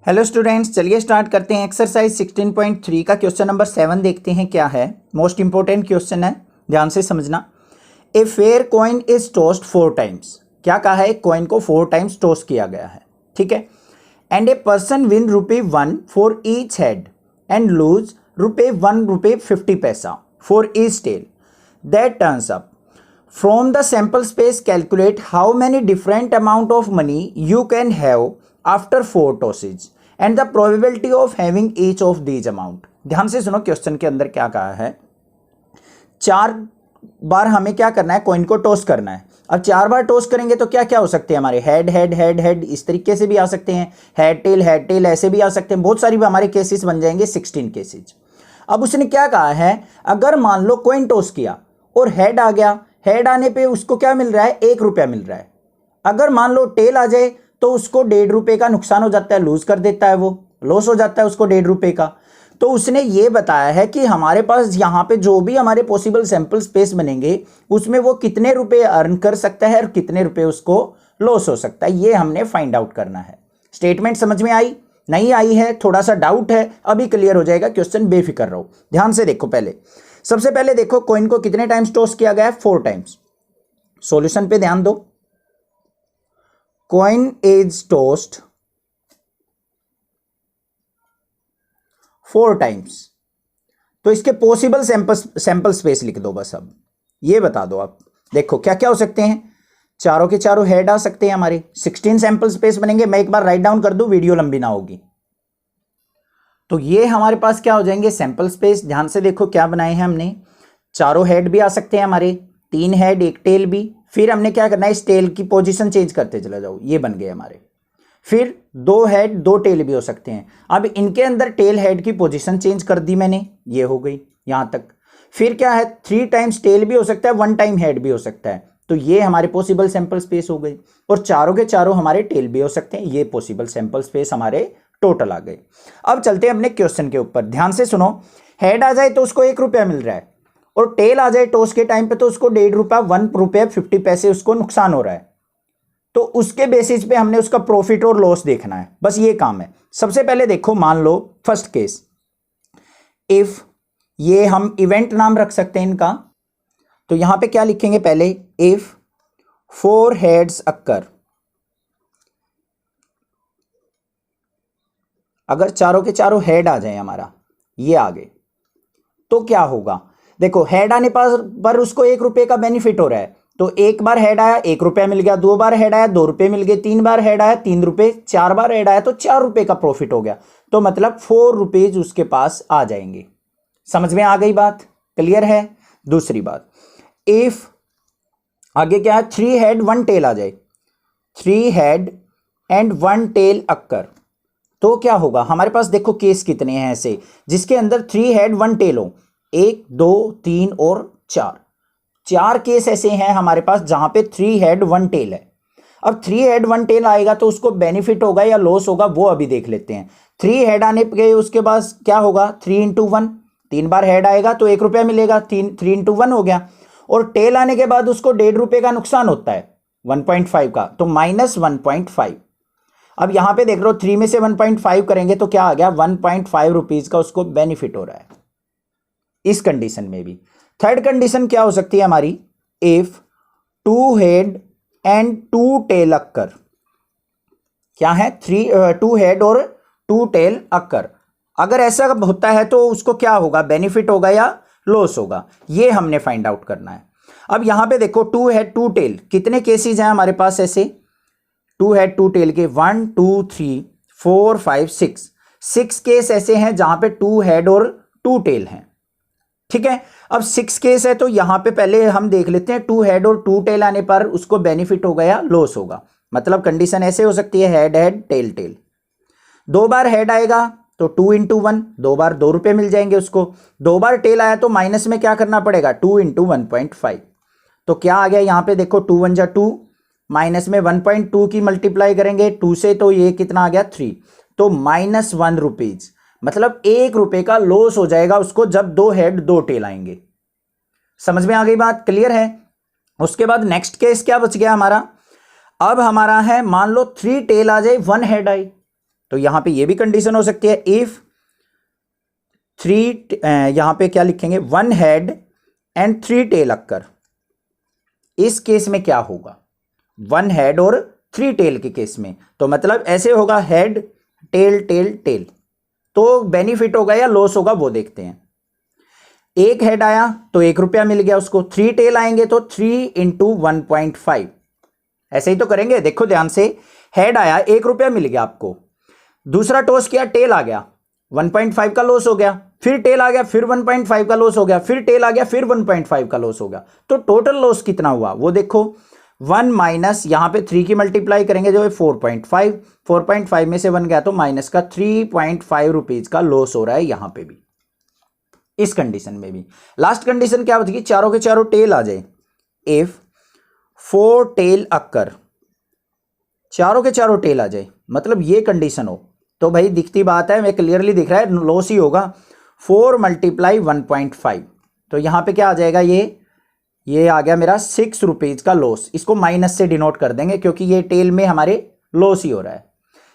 Hello students, चलिए start करते हैं। एक्सरसाइज 16.3 का क्वेश्चन नंबर 7 देखते हैं क्या है। मोस्ट इंपॉर्टेंट क्वेश्चन है, ध्यान से समझना। A fair coin is tossed 4 times. क्या कहा है? कॉइन को 4 टाइम्स टॉस किया गया है, ठीक है। And a person win ₹1 for each head and lose ₹1.50 for each tail that turns up. From the sample space, calculate how many different amount of money you can have after 4 tosses and the probability of having each of these amount। ध्यान से सुनो, question के अंदर क्या कहा है। 4 बार हमें क्या करना है? कॉइन को टॉस करना है। अब 4 बार टॉस करेंगे तो क्या क्या हो सकते हैं हमारे? हेड हेड हेड हेड, इस तरीके से भी आ सकते हैं। हेड टेल ऐसे भी आ सकते हैं। बहुत सारी हमारे केसेस बन जाएंगे, 16 केसेस। अब उसने क्या कहा है, अगर मान लो कॉइन टॉस किया और हेड आ गया, हेड आने पे उसको क्या मिल रहा है? ₹1 मिल रहा है। अगर मान लो टेल आ जाए तो उसको ₹1.5 का नुकसान हो जाता है, लूज कर देता है, वो लॉस हो जाता है उसको ₹1.5 का। तो उसने ये बताया है कि हमारे पास यहाँ पे जो भी हमारे पॉसिबल सैंपल स्पेस बनेंगे उसमें वो कितने रुपए अर्न कर सकता है और कितने रुपए उसको लॉस हो सकता है, ये हमने फाइंड आउट करना है। स्टेटमेंट समझ में आई? नहीं आई है? थोड़ा सा डाउट है, अभी क्लियर हो जाएगा क्वेश्चन, बेफिक्र रहो। ध्यान से देखो। सबसे पहले देखो कॉइन को कितने टाइम्स टॉस किया गया है? 4 टाइम्स। सॉल्यूशन पे ध्यान दो। कॉइन इज टॉस्ड 4 टाइम्स, तो इसके पॉसिबल सैंपल स्पेस लिख दो बस। अब ये बता दो आप। देखो क्या क्या हो सकते हैं। चारों के चारों हेड आ सकते हैं हमारे। 16 सैंपल स्पेस बनेंगे। मैं एक बार राइट डाउन कर दूं, वीडियो लंबी ना होगी। तो ये हमारे पास क्या हो जाएंगे? Sample space. ध्यान से देखो क्या बनाए हैं हमने। चारों हेड भी आ सकते हैं हमारे, 3 हेड 1 टेल भी। फिर हमने क्या करना है, इस टेल की पोजीशन चेंज करते चले जाओ, ये बन गए हमारे। फिर 2 हेड 2 टेल भी हो सकते हैं। अब इनके अंदर टेल हेड की पोजीशन चेंज कर दी मैंने, ये हो गई यहां तक। फिर क्या है, 3 टाइम्स टेल भी हो सकता है, 1 टाइम हेड भी हो सकता है। तो ये हमारे पॉसिबल सैंपल स्पेस हो गई। और चारों के चारों हमारे टेल भी हो सकते हैं। ये पॉसिबल सैंपल स्पेस हमारे टोटल आ गए। अब चलते हैं अपने क्वेश्चन के ऊपर। ध्यान से सुनो। हेड आ जाए तो उसको ₹1 मिल रहा है, और टेल आ जाए टॉस के टाइम पे तो उसको ₹1.50 उसको नुकसान हो रहा है। तो उसके बेसिस पे हमने उसका प्रॉफिट और लॉस देखना है, बस ये काम है। सबसे पहले देखो, मान लो फर्स्ट केस, इफ, ये हम इवेंट नाम रख सकते हैं इनका। तो यहां पे क्या लिखेंगे पहले? इफ 4 हेड्स अक्कर, अगर चारों के चारों हेड आ जाए हमारा, ये आगे, तो क्या होगा? देखो हेड आने पर उसको ₹1 का बेनिफिट हो रहा है। तो एक बार हेड आया ₹1 मिल गया, 2 बार हेड आया ₹2 मिल गए, 3 बार हेड आया ₹3, 4 बार हेड आया तो ₹4 का प्रॉफिट हो गया। तो मतलब ₹4 उसके पास आ जाएंगे। समझ में आ गई बात? क्लियर है? दूसरी बात, इफ आगे क्या है, 3 हेड 1 टेल आ जाए, 3 हेड एंड 1 टेल अक्कर, तो क्या होगा हमारे पास? देखो केस कितने हैं ऐसे जिसके अंदर 3 हेड 1 टेल हो। 1 2 3 और 4 केस ऐसे हैं हमारे पास जहां पे 3 हेड 1 टेल है। अब 3 हेड 1 टेल आएगा तो उसको बेनिफिट होगा या लॉस होगा, वो अभी देख लेते हैं। 3 हेड आने पे उसके बाद क्या होगा? 3 × 1, 3 बार हेड आएगा तो ₹1 मिलेगा, 3 × 1 हो गया। और टेल आने के बाद उसको ₹1.5 का नुकसान होता है, 1.5 का, तो -1.5। अब यहां पे देख लो, 3 में से 1.5 करेंगे तो क्या आ गया? ₹1.5 का उसको बेनिफिट हो रहा है इस कंडीशन में भी। थर्ड कंडीशन क्या हो सकती है हमारी? If 2 head and 2 tail occur, क्या है? 2 हेड और 2 टेल अक्कर। अगर ऐसा होता है तो उसको क्या होगा? बेनिफिट होगा या लॉस होगा, ये हमने फाइंड आउट करना है। अब यहां पे देखो 2 हेड 2 टेल, कितने केसेस हैं हमारे पास ऐसे? 2 हेड 2 टेल के 1 2 3 4 5 6 केस ऐसे हैं जहां पे 2 हेड और 2 टेल हैं, ठीक है। अब 6 केस है तो यहां पे पहले हम देख लेते हैं 2 हेड और 2 टेल आने पर उसको बेनिफिट होगा या लॉस होगा। मतलब कंडीशन ऐसे हो सकती है, हेड हेड टेल टेल। 2 बार हेड आएगा तो 2 × 1, 2 बार ₹2 मिल जाएंगे उसको। 2 बार टेल आया तो माइनस में क्या करना पड़ेगा? 2 × 1.5। तो क्या आ गया यहाँ पे? देखो 2 × 1 = 2, माइनस में 1.2 की मल्टीप्लाई करेंगे 2 से, तो ये कितना आ गया? 3। तो -1 मतलब ₹1 का लॉस हो जाएगा उसको जब 2 हेड 2 टेल आएंगे। समझ में आ गई बात? क्लियर है? उसके बाद नेक्स्ट केस क्या बच गया हमारा? अब हमारा है, मान लो 3 टेल आ जाए 1 हेड आई, तो यहां पे ये भी कंडीशन हो सकती है, इफ थ्री, यहां पे क्या लिखेंगे, 1 हेड एंड 3 टेल अक्कर। इस केस में क्या होगा, 1 हेड और 3 टेल के केस में, तो मतलब ऐसे होगा, हेड टेल टेल टेल। तो बेनिफिट होगा या लॉस होगा वो देखते हैं। 1 हेड आया तो 1 रुपया मिल गया उसको, 3 टेल आएंगे तो 3 इंटू 1.5, ऐसे ही तो करेंगे। देखो ध्यान से, हेड आया 1 रुपया मिल गया आपको, दूसरा टॉस किया, टेल आ गया, 1.5 का लॉस हो गया, फिर टेल आ गया, फिर 1.5 का लॉस हो गया, फिर टेल आ गया, फिर 1.5 का लॉस हो गया। तो टोटल लॉस कितना हुआ वो देखो, 1 माइनस यहां पे 3 की मल्टीप्लाई करेंगे जो है 4.5, 4.5 में से 1 गया तो माइनस का 3.5 रुपीज का लॉस हो रहा है यहां पे भी, इस कंडीशन में भी। लास्ट कंडीशन क्या होती है, चारों के चारों टेल आ जाए, इफ 4 टेल अक्कर, चारों के चारों टेल आ जाए, मतलब ये कंडीशन हो, तो भाई दिखती बात है, मैं क्लियरली दिख रहा है लॉस ही होगा। 4 मल्टीप्लाई 1.5, तो यहां पे क्या आ जाएगा, ये आ गया मेरा 6 रुपीज का लॉस। इसको माइनस से डिनोट कर देंगे क्योंकि ये टेल में हमारे लॉस ही हो रहा है।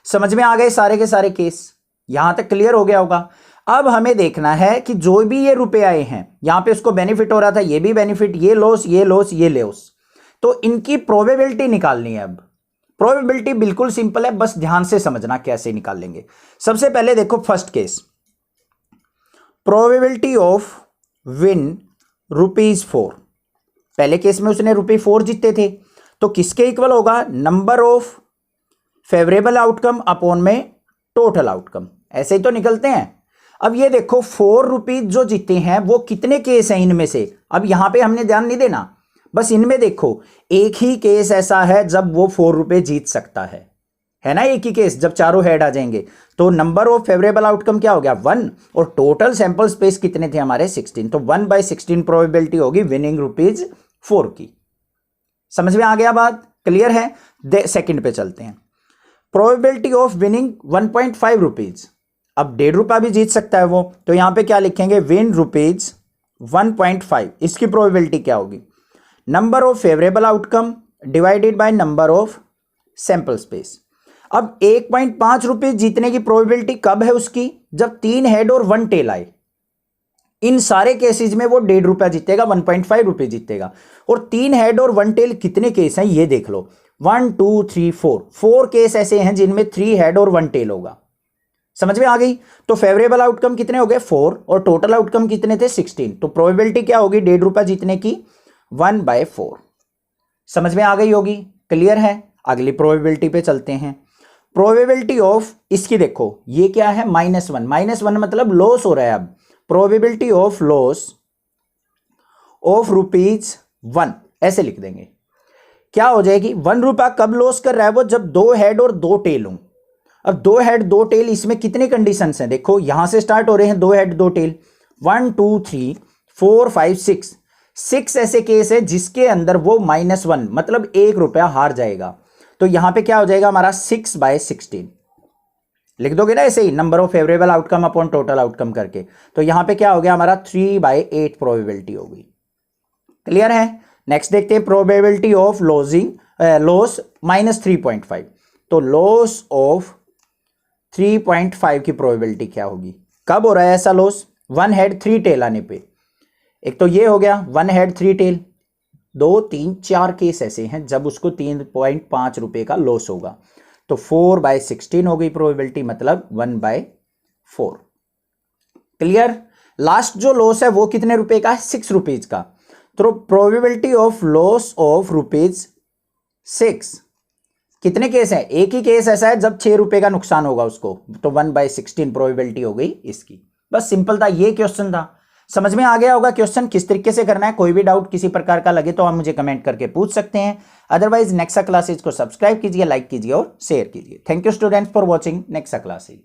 समझ में आ गए सारे के सारे केस, यहां तक क्लियर हो गया होगा। अब हमें देखना है कि जो भी ये रुपए आए हैं, यहां पे उसको बेनिफिट हो रहा था, ये भी बेनिफिट, ये लॉस, ये लॉस, ये लॉस, तो इनकी प्रोबेबिलिटी निकालनी है। अब प्रोबेबिलिटी बिल्कुल सिंपल है, बस ध्यान से समझना कैसे निकालेंगे। सबसे पहले देखो first case, probability of win ₹4। पहले केस में उसने ₹4 जीते थे, तो किसके इक्वल होगा, number of favourable outcome upon में टोटल आउटकम, ऐसे ही तो निकलते हैं। अब ये देखो 4 रुपीज जो जीते हैं वो कितने केस हैं इनमें से, अब यहां पे हमने ध्यान नहीं देना, बस इनमें देखो एक ही केस ऐसा है जब वो 4 रुपए जीत सकता है ना, एक ही केस जब चारों हेड आ जाएंगे। तो नंबर ऑफ फेवरेबल आउटकम क्या हो गया, 1, और टोटल सैंपल स्पेस कितने थे हमारे, 16, तो 1/16 प्रोबेबिलिटी होगी विनिंग ₹4 की। समझ में आ गया बात, क्लियर है। सेकंड पे चलते हैं, प्रोबेबिलिटी ऑफ विनिंग 1.5 रुपीज। अब ₹1.5 भी जीत सकता है वो, तो यहां पे क्या लिखेंगे, विन ₹1.5, इसकी प्रोबेबिलिटी क्या होगी, number of favourable outcome divided by number of sample space. अब 1.5 रुपीज जीतने की प्रोबेबिलिटी कब है उसकी, जब 3 हेड और 1 टेल आए। इन सारे केसेस में वो ₹1.5 जीतेगा, 1.5 रुपए जीतेगा। और 3 हेड और 1 टेल कितने केस हैं ये देख लो, 1 2 3 4 केस ऐसे हैं जिनमें 3 हेड और 1 टेल होगा। समझ में आ गई। तो फेवरेबल आउटकम कितने हो गए, 4, और टोटल आउटकम कितने थे, 16। तो प्रोबेबिलिटी क्या होगी ₹1.5 जीतने की, 1/4। समझ में आ गई होगी, क्लियर है। अगली प्रोबेबिलिटी पे चलते हैं, प्रोबेबिलिटी ऑफ, इसकी देखो ये क्या है, -1, -1 मतलब लॉस हो रहा है। अब प्रोबेबिलिटी ऑफ लॉस ऑफ ₹1, ऐसे लिख देंगे। क्या हो जाएगी, ₹1 कब लॉस कर रहा है वो, जब 2 हेड और 2 टेल हों। अब 2 हेड 2 टेल, इसमें कितने कंडीशंस हैं, देखो यहां से स्टार्ट हो रहे हैं 2 हेड 2 टेल, 1 2 3 4 5 6 ऐसे केस है जिसके अंदर वो -1 मतलब ₹1 हार जाएगा। तो यहां पे क्या हो जाएगा हमारा, 6/16 लिख दोगे ना ऐसे ही, number of favourable outcome upon total outcome करके। तो यहां पे क्या हो गया हमारा, 3/8 प्रोबेबिलिटी होगी। क्लियर है। नेक्स्ट देखते हैं, प्रोबेबिलिटी ऑफ लॉस -3.5। तो लॉस ऑफ 3.5 की प्रोबेबिलिटी क्या होगी, कब हो रहा है ऐसा लॉस, 1 हेड 3 टेल आने पे। एक तो ये हो गया 1 हेड 3 टेल, 2 3 4 केस ऐसे हैं जब उसको 3.5 रुपए का लॉस होगा। तो 4/16 हो गई प्रोबेबिलिटी, मतलब 1/4। क्लियर। लास्ट जो लॉस है वो कितने रुपए का है, 6 रुपीज का। तो प्रोबेबिलिटी ऑफ लॉस ऑफ ₹6, कितने केस हैं, एक ही केस ऐसा है जब 6 रुपए का नुकसान होगा उसको, तो 1/16 प्रोबेबिलिटी हो गई इसकी। बस सिंपल था, ये क्वेश्चन था। समझ में आ गया होगा क्वेश्चन किस तरीके से करना है। कोई भी डाउट किसी प्रकार का लगे तो आप मुझे कमेंट करके पूछ सकते हैं। अदरवाइज नेक्सा क्लासेज को सब्सक्राइब कीजिए, लाइक कीजिए और शेयर कीजिए। Thank you students for watching Nexa classes.